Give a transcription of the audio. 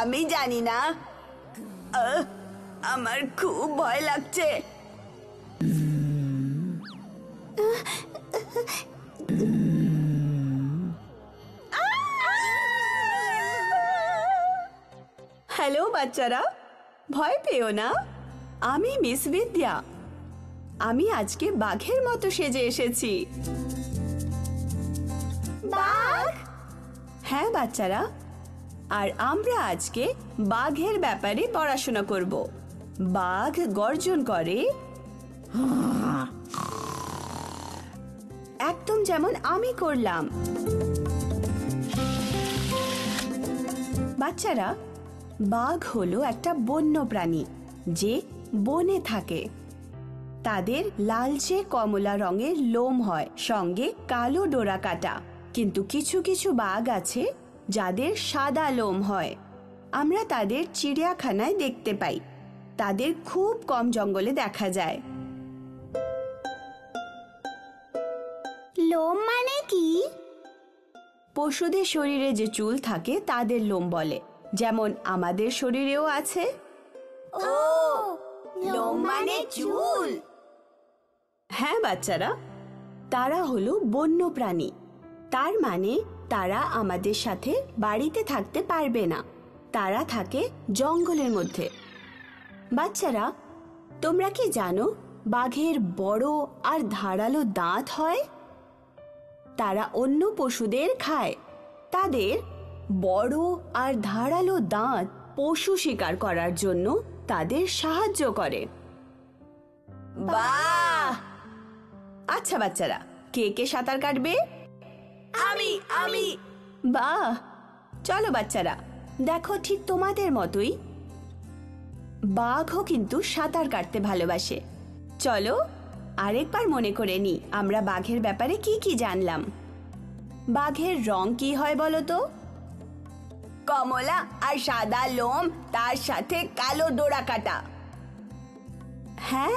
আমি জানি না, আমার খুব ভয় লাগছে। হ্যালো বাচ্চারা, ভয় পেও না, আমি মিস বিদ্যা। আমি আজকে বাঘের মতো সেজে এসেছি। বাঘ? হ্যাঁ বাচ্চারা, আর আমরা আজকে বাঘের ব্যাপারে পড়াশোনা করব। বাঘ গর্জন করে একদম যেমন আমি করলাম। বাচ্চারা, বাঘ হলো একটা বন্য প্রাণী যে বনে থাকে। তাদের লালচে কমলা রঙের লোম হয়, সঙ্গে কালো ডোরা কাটা। কিন্তু কিছু কিছু বাঘ আছে যাদের সাদা লোম হয়। আমরা তাদের চিড়িয়াখানায় দেখতে পাই। তাদের খুব কম জঙ্গলে দেখা যায়। লোম মানে কি? পশুদের শরীরে যে চুল থাকে তাদের লোম বলে, যেমন আমাদের শরীরেও আছে। ও, লোম মানে চুল। হ্যাঁ বাচ্চারা, তারা হলো বন্য প্রাণী। তার মানে তারা আমাদের সাথে বাড়িতে থাকতে পারবে না। তারা থাকে জঙ্গলের মধ্যে। বাচ্চারা, তোমরা কি জানো বাঘের বড় আর ধারালো দাঁত হয়? তারা অন্য পশুদের খায়। তাদের বড় আর ধারালো দাঁত পশু শিকার করার জন্য তাদের সাহায্য করে। বাহ! আচ্ছা বাচ্চারা, কে কে সাঁতার কাটবে? আমি। বাহ, চলো বাচ্চারা, দেখো ঠিক তোমাদের মতোই বাঘও কিন্তু সাঁতার কাটতে ভালোবাসে। চলো আরেকবার মনে করে নি আমরা বাঘের ব্যাপারে কি কি জানলাম। বাঘের রং কি হয় বলো তো? কমলা আর সাদা লোম, তার সাথে কালো ডোরা কাটা। হ্যাঁ,